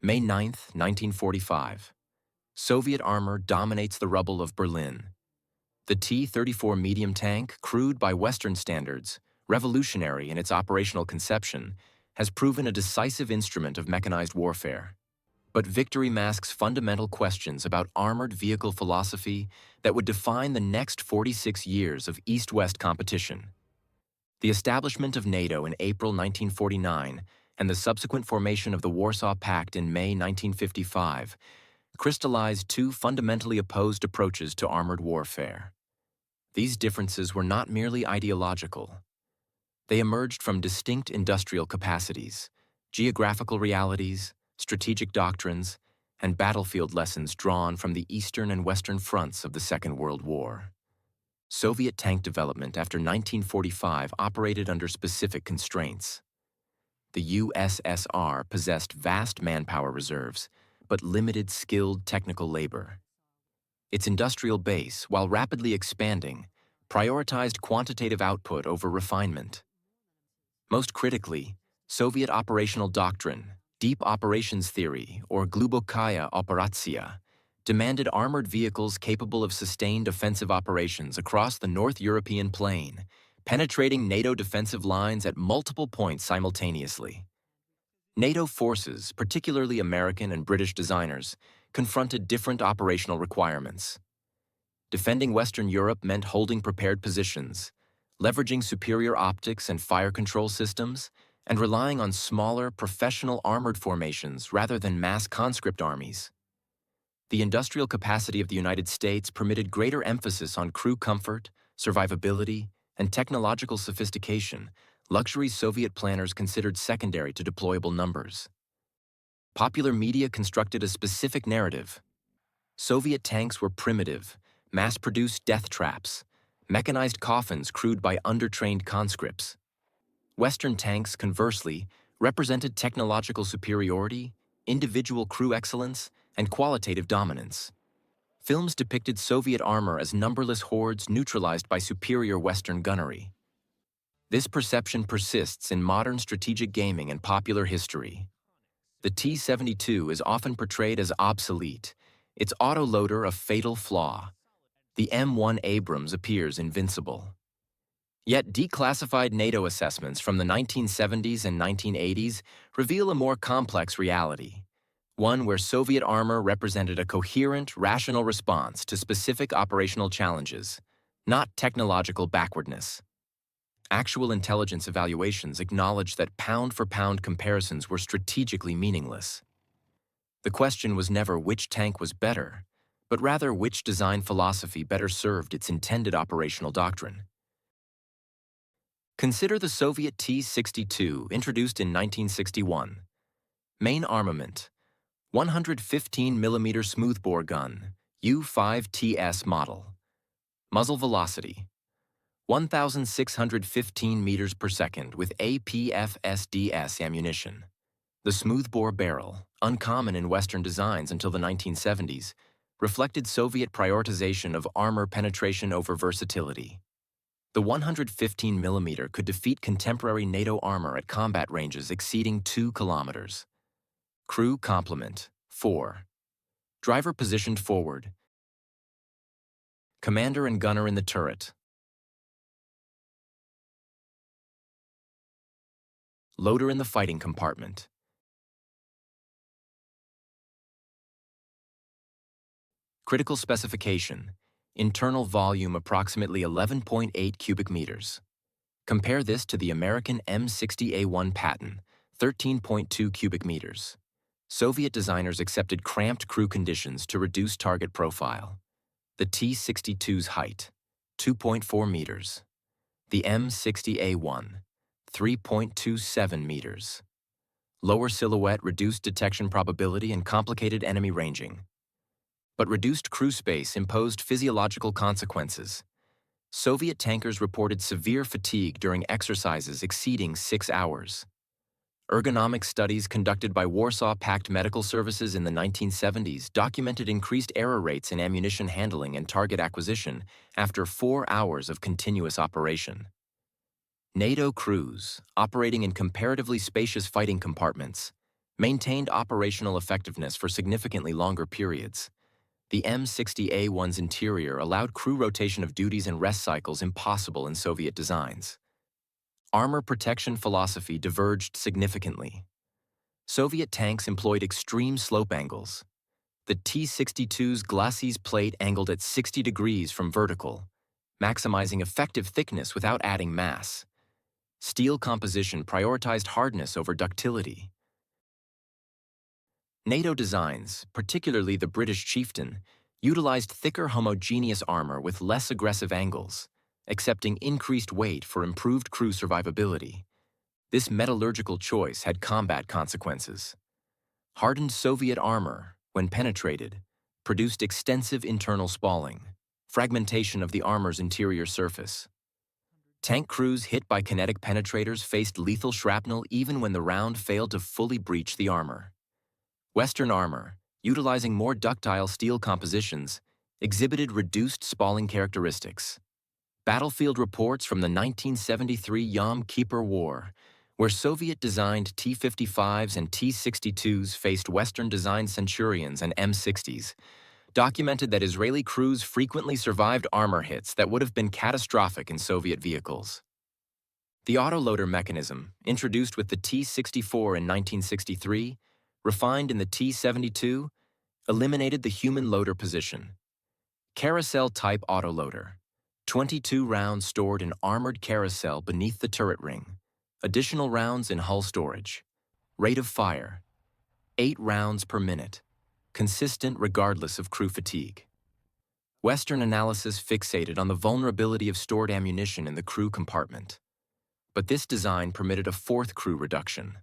May 9, 1945. Soviet armor dominates the rubble of Berlin. The T-34 medium tank, crude by Western standards, revolutionary in its operational conception, has proven a decisive instrument of mechanized warfare. But victory masks fundamental questions about armored vehicle philosophy that would define the next 46 years of East-West competition. The establishment of NATO in April 1949 and the subsequent formation of the Warsaw Pact in May 1955 crystallized two fundamentally opposed approaches to armored warfare. These differences were not merely ideological. They emerged from distinct industrial capacities, geographical realities, strategic doctrines, and battlefield lessons drawn from the Eastern and Western fronts of the Second World War. Soviet tank development after 1945 operated under specific constraints. The USSR possessed vast manpower reserves, but limited skilled technical labor. Its industrial base, while rapidly expanding, prioritized quantitative output over refinement. Most critically, Soviet operational doctrine, deep operations theory, or glubokaya operatsiya, demanded armored vehicles capable of sustained offensive operations across the North European plain, penetrating NATO defensive lines at multiple points simultaneously. NATO forces, particularly American and British designers, confronted different operational requirements. Defending Western Europe meant holding prepared positions, leveraging superior optics and fire control systems, and relying on smaller, professional armored formations rather than mass conscript armies. The industrial capacity of the United States permitted greater emphasis on crew comfort, survivability, and technological sophistication, luxuries Soviet planners considered secondary to deployable numbers. Popular media constructed a specific narrative. Soviet tanks were primitive, mass-produced death traps, mechanized coffins crewed by undertrained conscripts. Western tanks, conversely, represented technological superiority, individual crew excellence, and qualitative dominance. Films depicted Soviet armor as numberless hordes neutralized by superior Western gunnery. This perception persists in modern strategic gaming and popular history. The T-72 is often portrayed as obsolete, its autoloader a fatal flaw. The M1 Abrams appears invincible. Yet declassified NATO assessments from the 1970s and 1980s reveal a more complex reality, one where Soviet armor represented a coherent, rational response to specific operational challenges, not technological backwardness. Actual intelligence evaluations acknowledged that pound-for-pound comparisons were strategically meaningless. The question was never which tank was better, but rather which design philosophy better served its intended operational doctrine. Consider the Soviet T-62, introduced in 1961. Main armament: 115mm smoothbore gun, U-5TS model. Muzzle velocity: 1,615 meters per second with APF-SDS ammunition. The smoothbore barrel, uncommon in Western designs until the 1970s, reflected Soviet prioritization of armor penetration over versatility. The 115mm could defeat contemporary NATO armor at combat ranges exceeding 2 kilometers. Crew complement: 4. Driver positioned forward. Commander and gunner in the turret. Loader in the fighting compartment. Critical specification: internal volume approximately 11.8 cubic meters. Compare this to the American M60A1 Patton, 13.2 cubic meters. Soviet designers accepted cramped crew conditions to reduce target profile. The T-62's height: 2.4 meters. The M60A1: 3.27 meters. Lower silhouette reduced detection probability and complicated enemy ranging. But reduced crew space imposed physiological consequences. Soviet tankers reported severe fatigue during exercises exceeding 6 hours. Ergonomic studies conducted by Warsaw Pact Medical Services in the 1970s documented increased error rates in ammunition handling and target acquisition after 4 hours of continuous operation. NATO crews, operating in comparatively spacious fighting compartments, maintained operational effectiveness for significantly longer periods. The M60A1's interior allowed crew rotation of duties and rest cycles impossible in Soviet designs. Armor protection philosophy diverged significantly. Soviet tanks employed extreme slope angles. The T-62's glacis plate angled at 60 degrees from vertical, maximizing effective thickness without adding mass. Steel composition prioritized hardness over ductility. NATO designs, particularly the British Chieftain, utilized thicker homogeneous armor with less aggressive angles, accepting increased weight for improved crew survivability. This metallurgical choice had combat consequences. Hardened Soviet armor, when penetrated, produced extensive internal spalling, fragmentation of the armor's interior surface. Tank crews hit by kinetic penetrators faced lethal shrapnel even when the round failed to fully breach the armor. Western armor, utilizing more ductile steel compositions, exhibited reduced spalling characteristics. Battlefield reports from the 1973 Yom Kippur War, where Soviet-designed T-55s and T-62s faced Western-designed Centurions and M-60s, documented that Israeli crews frequently survived armor hits that would have been catastrophic in Soviet vehicles. The autoloader mechanism, introduced with the T-64 in 1963, refined in the T-72, eliminated the human loader position. Carousel-type autoloader. 22 rounds stored in armored carousel beneath the turret ring. Additional rounds in hull storage. Rate of fire. 8 rounds per minute. Consistent regardless of crew fatigue. Western analysis fixated on the vulnerability of stored ammunition in the crew compartment. But this design permitted a fourth crew reduction,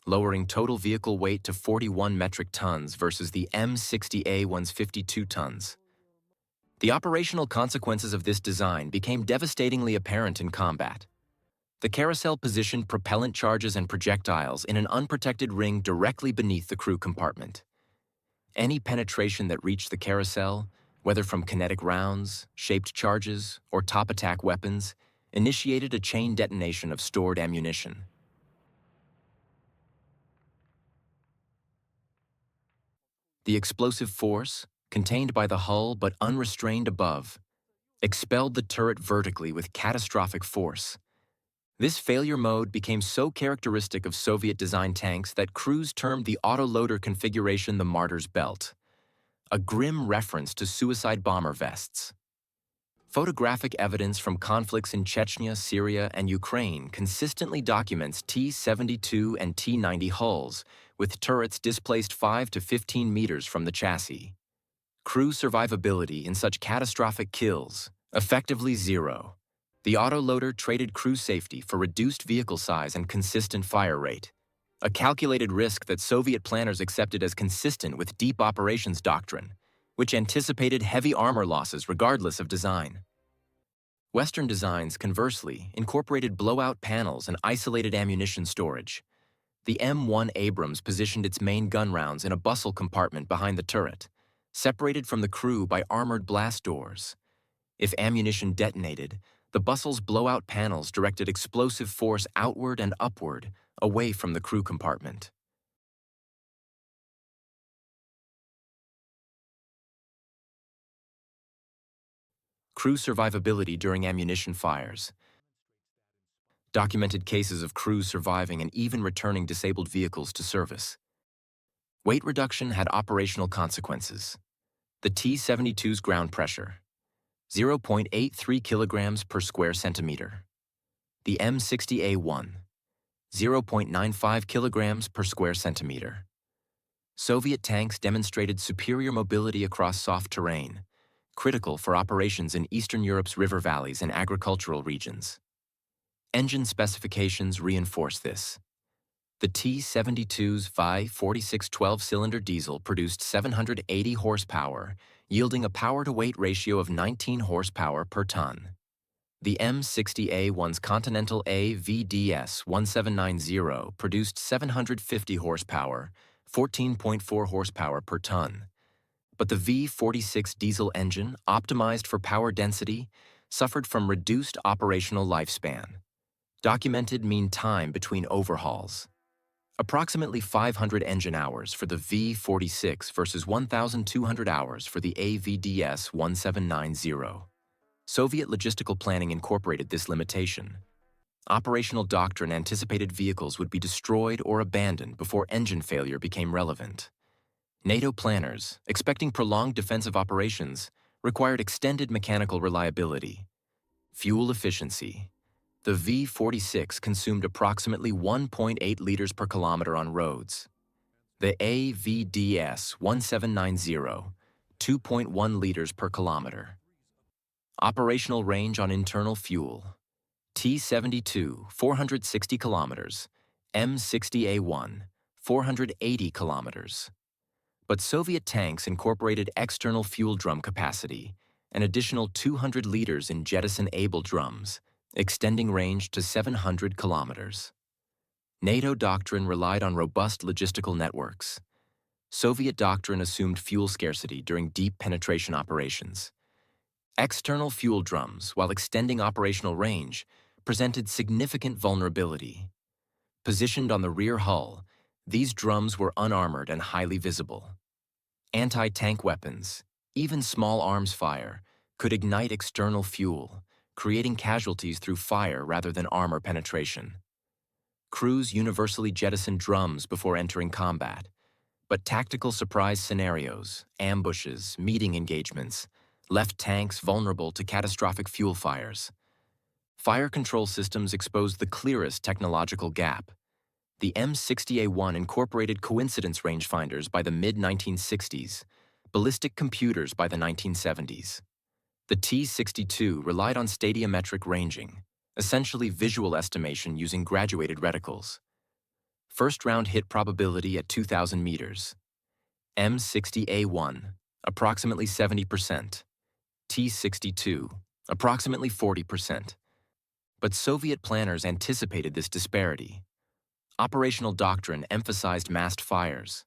lowering total vehicle weight to 41 metric tons versus the M60A1's 52 tons. The operational consequences of this design became devastatingly apparent in combat. The carousel positioned propellant charges and projectiles in an unprotected ring directly beneath the crew compartment. Any penetration that reached the carousel, whether from kinetic rounds, shaped charges, or top-attack weapons, initiated a chain detonation of stored ammunition. The explosive force, contained by the hull but unrestrained above, expelled the turret vertically with catastrophic force. This failure mode became so characteristic of Soviet-designed tanks that crews termed the autoloader configuration the martyr's belt, a grim reference to suicide bomber vests. Photographic evidence from conflicts in Chechnya, Syria, and Ukraine consistently documents T-72 and T-90 hulls, with turrets displaced 5 to 15 meters from the chassis. Crew survivability in such catastrophic kills, effectively zero. The autoloader traded crew safety for reduced vehicle size and consistent fire rate, a calculated risk that Soviet planners accepted as consistent with deep operations doctrine, which anticipated heavy armor losses regardless of design. Western designs, conversely, incorporated blowout panels and isolated ammunition storage. The M1 Abrams positioned its main gun rounds in a bustle compartment behind the turret, separated from the crew by armored blast doors. If ammunition detonated, the bustle's blowout panels directed explosive force outward and upward, away from the crew compartment. Crew survivability during ammunition fires. Documented cases of crews surviving and even returning disabled vehicles to service. Weight reduction had operational consequences. The T-72's ground pressure, 0.83 kilograms per square centimeter. The M60A1, 0.95 kilograms per square centimeter. Soviet tanks demonstrated superior mobility across soft terrain, critical for operations in Eastern Europe's river valleys and agricultural regions. Engine specifications reinforce this. The T-72's Vi-46 12-cylinder diesel produced 780 horsepower, yielding a power-to-weight ratio of 19 horsepower per ton. The M60A1's Continental AVDS 1790 produced 750 horsepower, 14.4 horsepower per ton. But the V46 diesel engine, optimized for power density, suffered from reduced operational lifespan. Documented mean time between overhauls. Approximately 500 engine hours for the V-46 versus 1,200 hours for the AVDS-1790. Soviet logistical planning incorporated this limitation. Operational doctrine anticipated vehicles would be destroyed or abandoned before engine failure became relevant. NATO planners, expecting prolonged defensive operations, required extended mechanical reliability. Fuel efficiency. The V-46 consumed approximately 1.8 liters per kilometer on roads. The AVDS-1790, 2.1 liters per kilometer. Operational range on internal fuel. T-72, 460 kilometers. M60A1, 480 kilometers. But Soviet tanks incorporated external fuel drum capacity, an additional 200 liters in jettison-able drums, extending range to 700 kilometers. NATO doctrine relied on robust logistical networks. Soviet doctrine assumed fuel scarcity during deep penetration operations. External fuel drums, while extending operational range, presented significant vulnerability. Positioned on the rear hull, these drums were unarmored and highly visible. Anti-tank weapons, even small arms fire, could ignite external fuel, creating casualties through fire rather than armor penetration. Crews universally jettisoned drums before entering combat, but tactical surprise scenarios, ambushes, meeting engagements, left tanks vulnerable to catastrophic fuel fires. Fire control systems exposed the clearest technological gap. The M60A1 incorporated coincidence rangefinders by the mid-1960s, ballistic computers by the 1970s. The T-62 relied on stadiometric ranging, essentially visual estimation using graduated reticles. First-round hit probability at 2,000 meters. M60A1, approximately 70%. T-62, approximately 40%. But Soviet planners anticipated this disparity. Operational doctrine emphasized massed fires.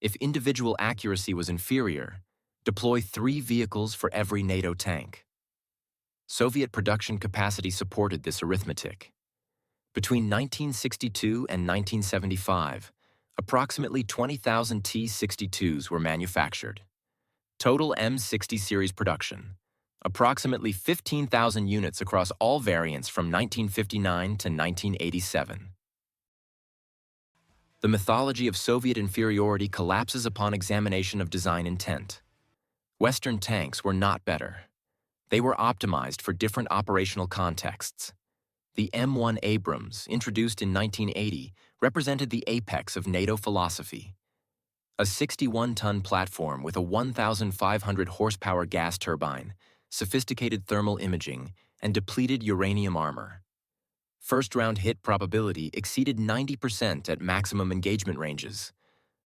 If individual accuracy was inferior, deploy 3 vehicles for every NATO tank. Soviet production capacity supported this arithmetic. Between 1962 and 1975, approximately 20,000 T-62s were manufactured. Total M60 series production, approximately 15,000 units across all variants from 1959 to 1987. The mythology of Soviet inferiority collapses upon examination of design intent. Western tanks were not better. They were optimized for different operational contexts. The M1 Abrams, introduced in 1980, represented the apex of NATO philosophy. A 61-ton platform with a 1,500 horsepower gas turbine, sophisticated thermal imaging, and depleted uranium armor. First-round hit probability exceeded 90% at maximum engagement ranges.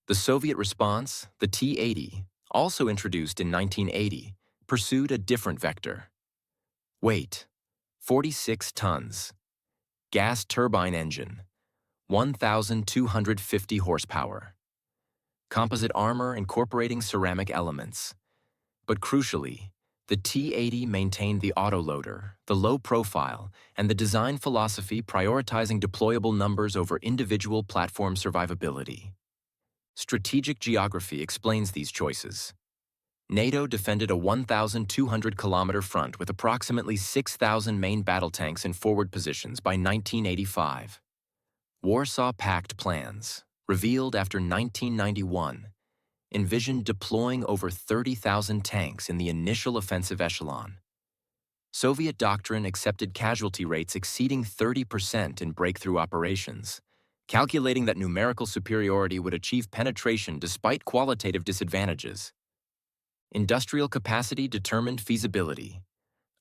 The Soviet response, the T-80, also introduced in 1980, pursued a different vector. Weight, 46 tons. Gas turbine engine, 1,250 horsepower. Composite armor incorporating ceramic elements. But crucially, the T-80 maintained the autoloader, the low profile, and the design philosophy prioritizing deployable numbers over individual platform survivability. Strategic geography explains these choices. NATO defended a 1,200-kilometer front with approximately 6,000 main battle tanks in forward positions by 1985. Warsaw Pact plans, revealed after 1991, envisioned deploying over 30,000 tanks in the initial offensive echelon. Soviet doctrine accepted casualty rates exceeding 30% in breakthrough operations, calculating that numerical superiority would achieve penetration despite qualitative disadvantages. Industrial capacity determined feasibility.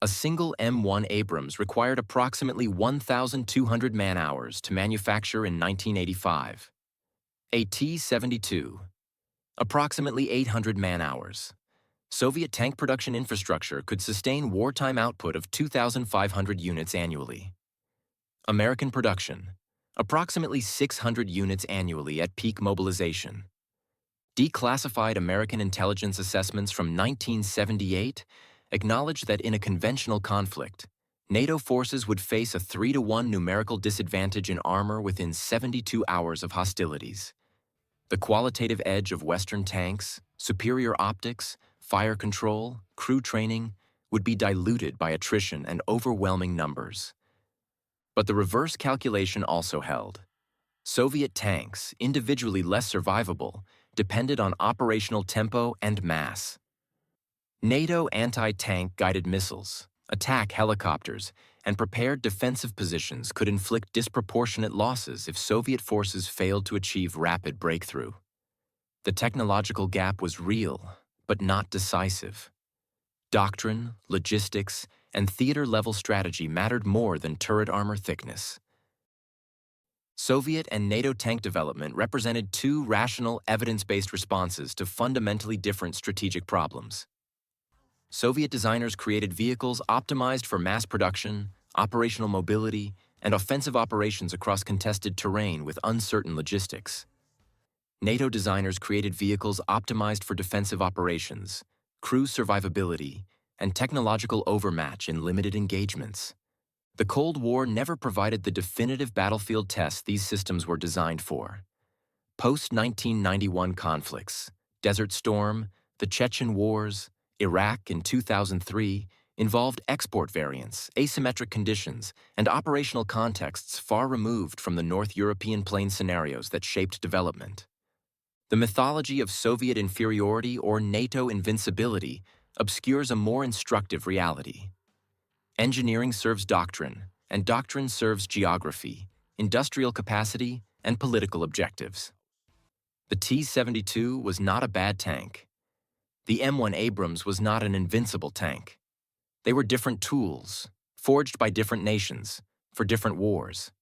A single M1 Abrams required approximately 1,200 man-hours to manufacture in 1985. A T-72, approximately 800 man-hours. Soviet tank production infrastructure could sustain wartime output of 2,500 units annually. American production, approximately 600 units annually at peak mobilization. Declassified American intelligence assessments from 1978 acknowledged that in a conventional conflict, NATO forces would face a 3-to-1 numerical disadvantage in armor within 72 hours of hostilities. The qualitative edge of Western tanks, superior optics, fire control, crew training would be diluted by attrition and overwhelming numbers. But the reverse calculation also held. Soviet tanks, individually less survivable, depended on operational tempo and mass. NATO anti-tank guided missiles, attack helicopters, and prepared defensive positions could inflict disproportionate losses if Soviet forces failed to achieve rapid breakthrough. The technological gap was real, but not decisive. Doctrine, logistics, and theater-level strategy mattered more than turret armor thickness. Soviet and NATO tank development represented two rational, evidence-based responses to fundamentally different strategic problems. Soviet designers created vehicles optimized for mass production, operational mobility, and offensive operations across contested terrain with uncertain logistics. NATO designers created vehicles optimized for defensive operations, crew survivability, and technological overmatch in limited engagements. The Cold War never provided the definitive battlefield tests these systems were designed for. Post-1991 conflicts, Desert Storm, the Chechen Wars, Iraq in 2003, involved export variants, asymmetric conditions, and operational contexts far removed from the North European plain scenarios that shaped development. The mythology of Soviet inferiority or NATO invincibility obscures a more instructive reality. Engineering serves doctrine, and doctrine serves geography, industrial capacity, and political objectives. The T-72 was not a bad tank. The M1 Abrams was not an invincible tank. They were different tools, forged by different nations, for different wars.